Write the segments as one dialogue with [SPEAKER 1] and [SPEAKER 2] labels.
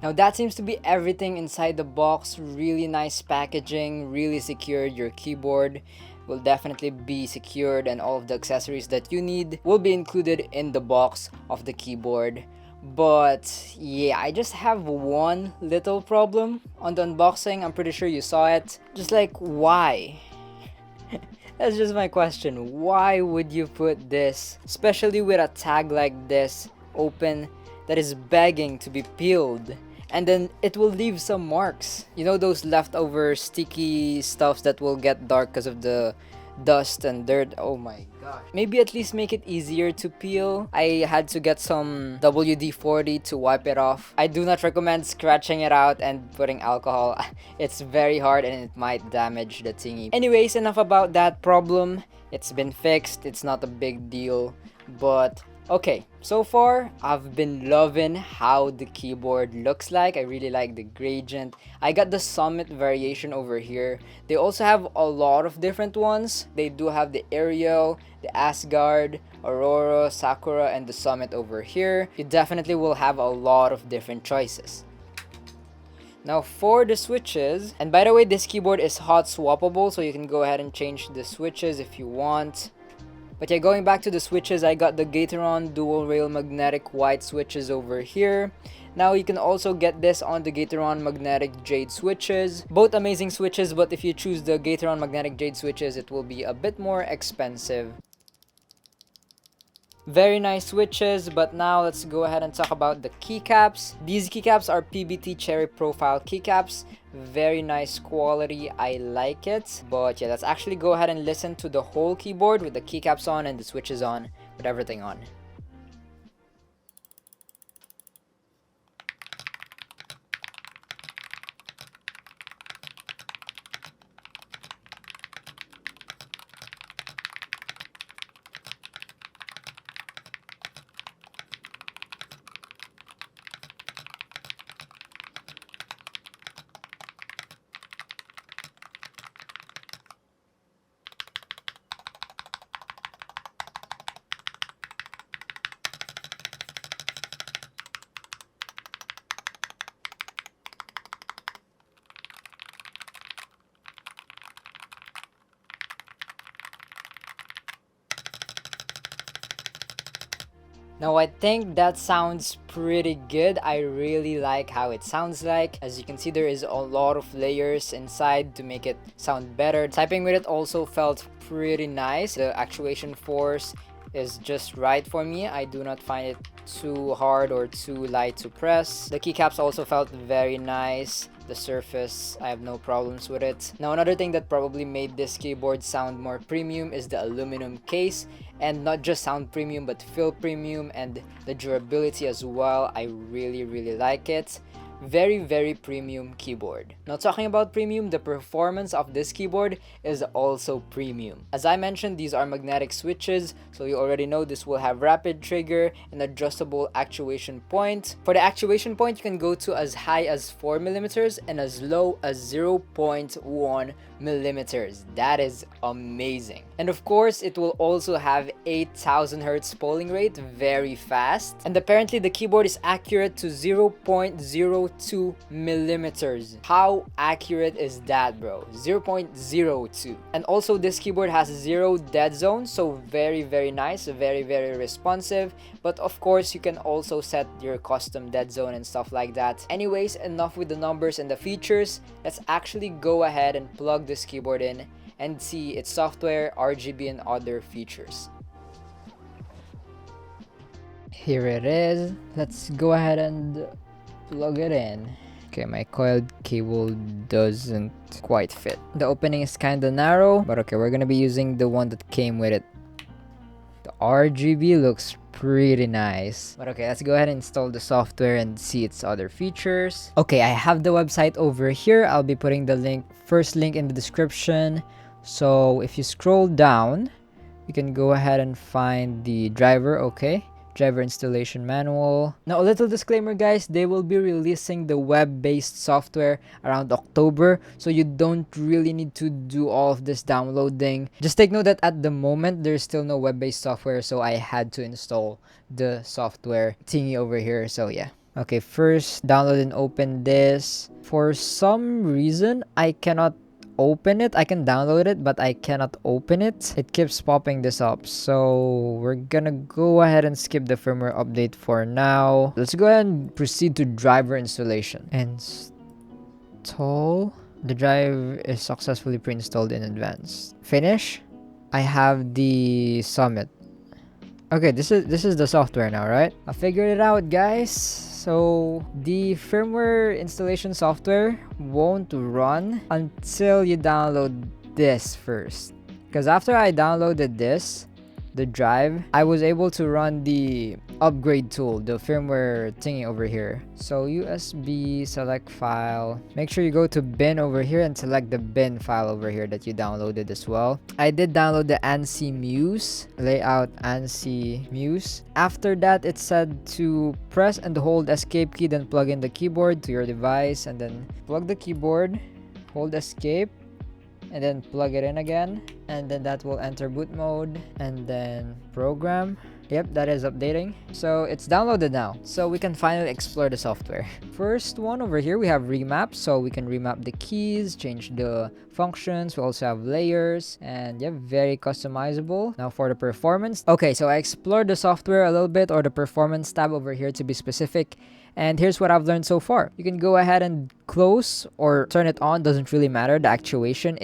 [SPEAKER 1] Now that seems to be everything inside the box. Really nice packaging, really secured. Your keyboard will definitely be secured, and all of the accessories that you need will be included in the box of the keyboard. But yeah, I just have one little problem on the unboxing. I'm pretty sure you saw it. Just like, why? That's just my question. Why would you put this, especially with a tag like this, open, that is begging to be peeled? And then it will leave some marks. You know those leftover sticky stuffs that will get dark because of the dust and dirt? Oh my gosh. Maybe at least make it easier to peel. I had to get some WD-40 to wipe it off. I do not recommend scratching it out and putting alcohol. It's very hard and it might damage the thingy. Anyways, enough about that problem. It's been fixed. It's not a big deal. But okay, so far I've been loving how the keyboard looks like. I really like the gradient. I got the Summit variation over here. They also have a lot of different ones. They do have the Ariel, the Asgard, Aurora, Sakura, and the Summit over here. You definitely will have a lot of different choices. Now for the switches, and by the way, this keyboard is hot swappable, so you can go ahead and change the switches if you want. But yeah, going back to the switches, I got the Keychron dual rail magnetic white switches over here. Now you can also get this on the Keychron magnetic jade switches. Both amazing switches, but if you choose the Keychron magnetic jade switches, it will be a bit more expensive. Very nice switches, but now let's go ahead and talk about the keycaps. These keycaps are PBT cherry profile keycaps. Very nice quality, I like it. But yeah, let's actually go ahead and listen to the whole keyboard with the keycaps on and the switches on, with everything on. Now I think that sounds pretty good. I really like how it sounds like. As you can see, there is a lot of layers inside to make it sound better. Typing with it also felt pretty nice. The actuation force is just right for me. I do not find it too hard or too light to press. The keycaps also felt very nice. The surface, I have no problems with it. Now another thing that probably made this keyboard sound more premium is the aluminum case, and not just sound premium but feel premium, and the durability as well. I really like it. Very premium keyboard. Now talking about premium, the performance of this keyboard is also premium. As I mentioned, these are magnetic switches, so you already know this will have rapid trigger and adjustable actuation point. For the actuation point, you can go to as high as 4mm and as low as 0.1mm. That is amazing. And of course, it will also have 8000 Hz polling rate, very fast. And apparently the keyboard is accurate to 0.02mm. How accurate is that, bro? 0.02. And also this keyboard has 0 dead zone, so very nice, very responsive. But of course, you can also set your custom dead zone and stuff like that. Anyways, enough with the numbers and the features. Let's actually go ahead and plug this keyboard in and see its software, RGB, and other features. Here it is. Let's go ahead and plug it in. Okay, my coiled cable doesn't quite fit. The opening is kinda narrow, but okay, we're gonna be using the one that came with it. The RGB looks pretty nice. But okay, let's go ahead and install the software and see its other features. Okay, I have the website over here. I'll be putting the first link in the description. So if you scroll down, you can go ahead and find the driver. Okay, driver installation manual. Now a little disclaimer, guys, they will be releasing the web-based software around October, so you don't really need to do all of this downloading. Just take note that at the moment there's still no web-based software, so I had to install the software thingy over here. So yeah, Okay, first download and open this. For some reason, I cannot open it. I can download it, but I cannot open it. It keeps popping this up. So we're gonna go ahead and skip the firmware update for now. Let's go ahead and proceed to driver installation. Install. The drive is successfully pre-installed in advance. Finish. I have the Summit. Okay, this is the software now, right? I figured it out, guys. So the firmware installation software won't run until you download this first. Because after I downloaded this, the drive, I was able to run the upgrade tool, the firmware thingy over here. So USB, select file. Make sure you go to bin over here and select the bin file over here that you downloaded as well. I did download the ANSI Muse, layout ANSI Muse. After that, it said to press and hold escape key, then plug in the keyboard to your device, and then plug the keyboard, hold escape, and then plug it in again, and then that will enter boot mode, and then program. Yep, that is updating. So it's downloaded now, so we can finally explore the software. First one over here, we have remap, so we can remap the keys, change the functions. We also have layers, and yeah, very customizable. Now for the performance. Okay, so I explored the software a little bit, or the performance tab over here to be specific. And here's what I've learned so far. You can go ahead and close or turn it on, doesn't really matter. The actuation,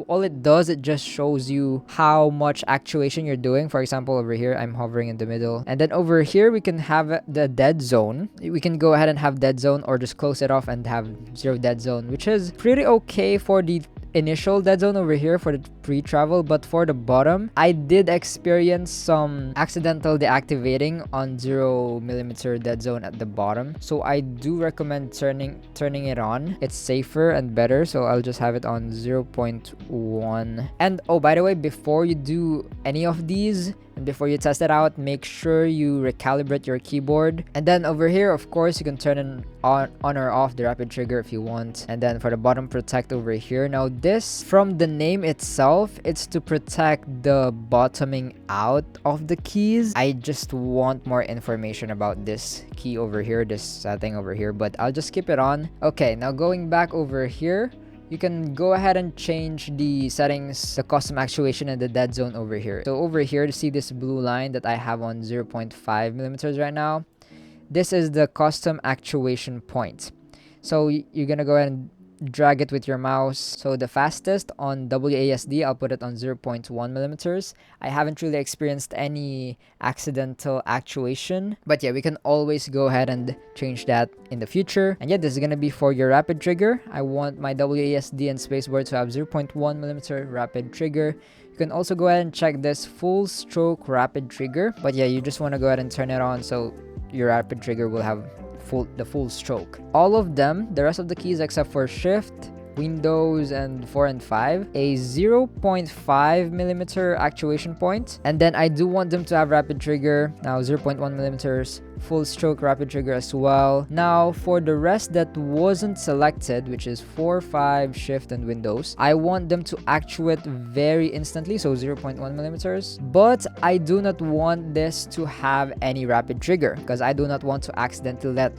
[SPEAKER 1] all it does, it just shows you how much actuation you're doing. For example, over here, I'm hovering in the middle. And then over here, we can have the dead zone. We can go ahead and have dead zone, or just close it off and have 0 dead zone, which is pretty okay for the initial dead zone over here for the pre-travel. But for the bottom, I did experience some accidental deactivating on 0mm dead zone at the bottom, so I do recommend turning it on. It's safer and better, so I'll just have it on 0.1. And oh, by the way, before you do any of these and before you test it out, make sure you recalibrate your keyboard. And then over here, of course, you can turn on or off the rapid trigger if you want. And then for the bottom protect over here, now this, from the name itself, it's to protect the bottoming out of the keys. I just want more information about this key over here, this setting over here, but I'll just keep it on. Okay, now going back over here, you can go ahead and change the settings, the custom actuation, and the dead zone over here. So over here, to see this blue line that I have on 0.5mm right now, this is the custom actuation point. So you're gonna go ahead and drag it with your mouse. So the fastest on WASD, I'll put it on 0.1mm. I haven't really experienced any accidental actuation, but yeah, we can always go ahead and change that in the future. And yeah, this is gonna be for your rapid trigger. I want my WASD and spacebar to have 0.1mm rapid trigger. You can also go ahead and check this full stroke rapid trigger, but yeah, you just want to go ahead and turn it on so your rapid trigger will have the full stroke. All of them, the rest of the keys except for shift, Windows, and 4 and 5, a 0.5mm actuation point. And then I do want them to have rapid trigger, now 0.1mm, full stroke rapid trigger as well. Now for the rest that wasn't selected, which is 4, 5, shift, and Windows, I want them to actuate very instantly, so 0.1mm. But I do not want this to have any rapid trigger, because I do not want to accidentally let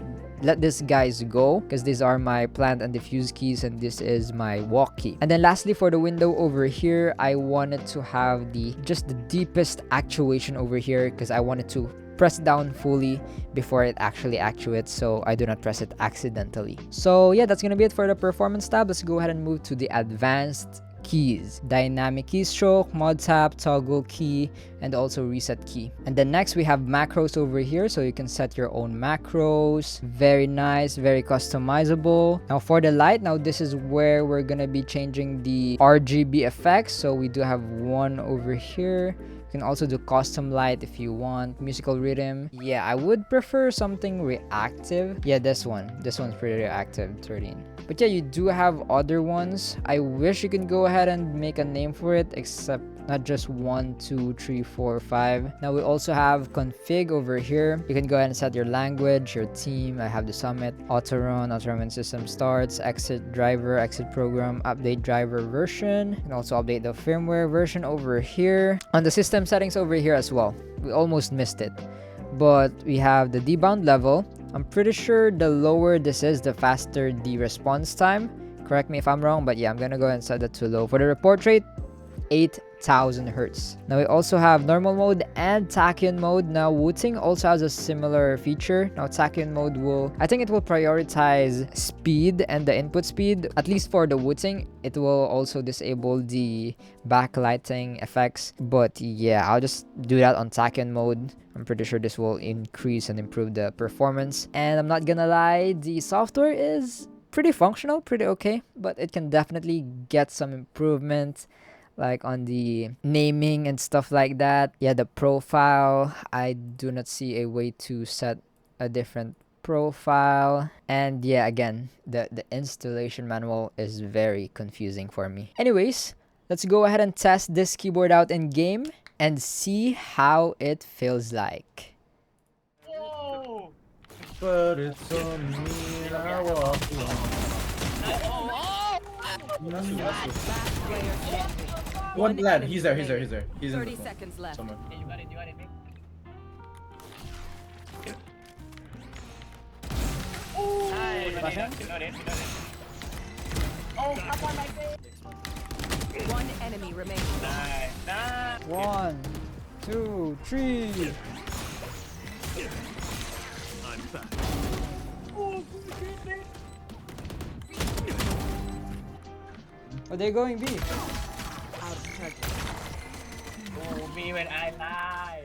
[SPEAKER 1] these guys go, because these are my plant and diffuse keys, and this is my walk key. And then lastly, for the window over here, I wanted to have just the deepest actuation over here, because I wanted to press down fully before it actually actuates, so I do not press it accidentally. So yeah, that's gonna be it for the performance tab. Let's go ahead and move to the advanced keys: dynamic keystroke, mod tap, toggle key, and also reset key. And then next we have macros over here, so you can set your own macros. Very nice, very customizable. Now for the light, now this is where we're gonna be changing the RGB effects. So we do have one over here. You can also do custom light if you want. Musical rhythm, yeah, I would prefer something reactive. Yeah, this one's pretty reactive, 13. But yeah, you do have other ones. I wish you can go ahead and make a name for it, except not just 1, 2, 3, 4, 5. Now we also have config over here. You can go ahead and set your language, your team. I have the summit, auto run when system starts, exit driver, exit program, update driver version. You can also update the firmware version over here. On the system settings over here as well, we almost missed it, but we have the debound level, I'm pretty sure the lower this is, the faster the response time. Correct me if I'm wrong, but yeah, I'm gonna go ahead and set that to low. For the report rate, 8,000 hertz. Now we also have normal mode and tachyon mode. Now WOOTING also has a similar feature. Now tachyon mode I think it will prioritize speed and the input speed. At least for the WOOTING, it will also disable the backlighting effects. But yeah, I'll just do that on tachyon mode. I'm pretty sure this will increase and improve the performance. And I'm not gonna lie, the software is pretty functional, pretty okay, but it can definitely get some improvement, like on the naming and stuff like that. Yeah, the profile, I do not see a way to set a different profile. And yeah, again, the installation manual is very confusing for me. Anyways, let's go ahead and test this keyboard out in game and see how it feels like.
[SPEAKER 2] Whoa!
[SPEAKER 3] But it's on me and I walk One lad, he's there. He's in
[SPEAKER 4] 30
[SPEAKER 3] the
[SPEAKER 4] seconds left.
[SPEAKER 3] somewhere.
[SPEAKER 2] You got it, Nick. Oh, come on, my face.
[SPEAKER 4] One enemy remaining.
[SPEAKER 2] Nice.
[SPEAKER 1] 1, 2, 3. Are they going B?
[SPEAKER 2] Oh, me when I lie.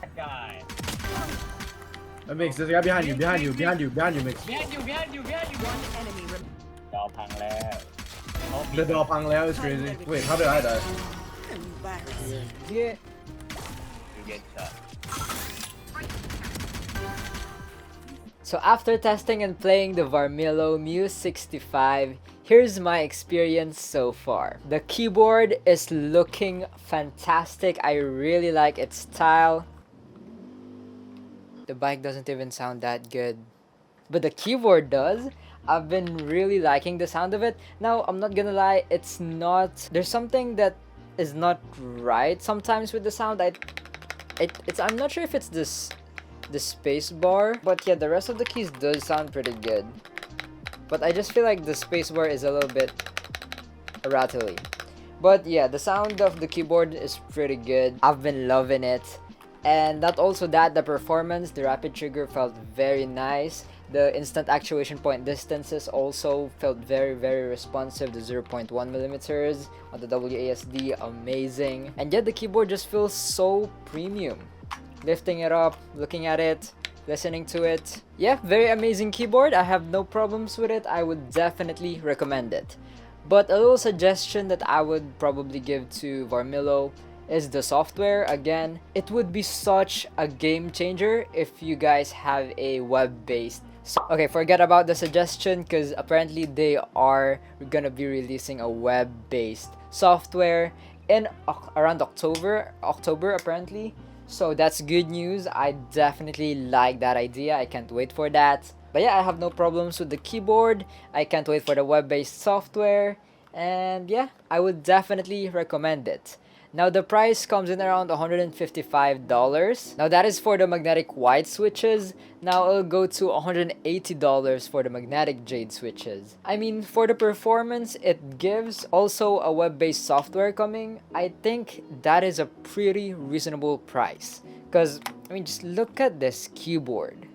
[SPEAKER 2] That guy.
[SPEAKER 3] Mix, there's a guy behind you, Mix.
[SPEAKER 2] Behind you.
[SPEAKER 4] One enemy remaining.
[SPEAKER 2] จอพังแล้ว
[SPEAKER 3] The door pang Leo is crazy. Wait, how did I die?
[SPEAKER 1] Yeah.
[SPEAKER 2] You get shot.
[SPEAKER 1] So after testing and playing the Varmilo Muse65, here's my experience so far. The keyboard is looking fantastic. I really like its style. The bike doesn't even sound that good, but the keyboard does. I've been really liking the sound of it. Now, I'm not gonna lie, it's not... There's something that is not right sometimes with the sound. I'm not sure if it's the space bar, but yeah, the rest of the keys does sound pretty good. But I just feel like the space bar is a little bit rattly. But yeah, the sound of the keyboard is pretty good. I've been loving it. And not also that, the performance, the rapid trigger felt very nice. The instant actuation point distances also felt very, very responsive. The 0.1 millimeters on the WASD, amazing. And yet the keyboard just feels so premium. Lifting it up, looking at it, listening to it. Yeah, very amazing keyboard. I have no problems with it. I would definitely recommend it. But a little suggestion that I would probably give to Varmilo is the software. Again, it would be such a game changer if you guys have a web-based. Okay, forget about the suggestion because apparently they are gonna be releasing a web-based software in around October apparently. So that's good news. I definitely like that idea. I can't wait for that. But yeah, I have no problems with the keyboard. I can't wait for the web-based software. And yeah, I would definitely recommend it. Now the price comes in around $155. Now that is for the magnetic white switches. Now it'll go to $180 for the magnetic jade switches. I mean, for the performance it gives, also a web-based software coming, I think that is a pretty reasonable price. Because, I mean, just look at this keyboard.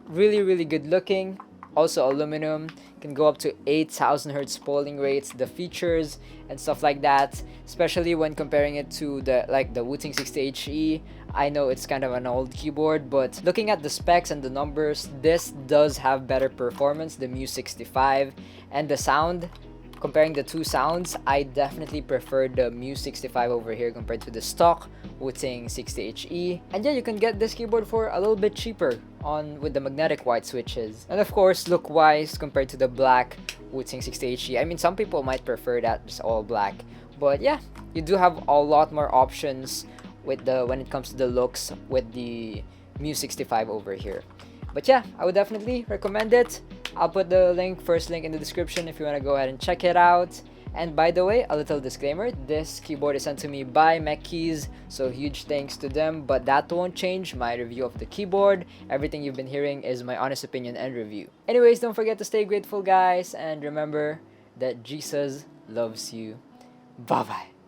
[SPEAKER 1] Really, really good looking. Also aluminum, can go up to 8,000 hertz polling rates, the features and stuff like that, especially when comparing it to the WOOTING 60 HE. I know it's kind of an old keyboard, but looking at the specs and the numbers, this does have better performance, the Muse65, and the sound. Comparing the two sounds, I definitely prefer the Muse65 over here compared to the stock WOOTING 60 HE. And yeah, you can get this keyboard for a little bit cheaper with the magnetic white switches. And of course, look-wise, compared to the black WOOTING 60 HE, I mean, some people might prefer that just all black. But yeah, you do have a lot more options with when it comes to the looks with the Muse65 over here. But yeah, I would definitely recommend it. I'll put the first link in the description if you want to go ahead and check it out. And by the way, a little disclaimer, this keyboard is sent to me by Mechkeys, so huge thanks to them, but that won't change my review of the keyboard. Everything you've been hearing is my honest opinion and review. Anyways, don't forget to stay grateful, guys, and remember that Jesus loves you. Bye-bye.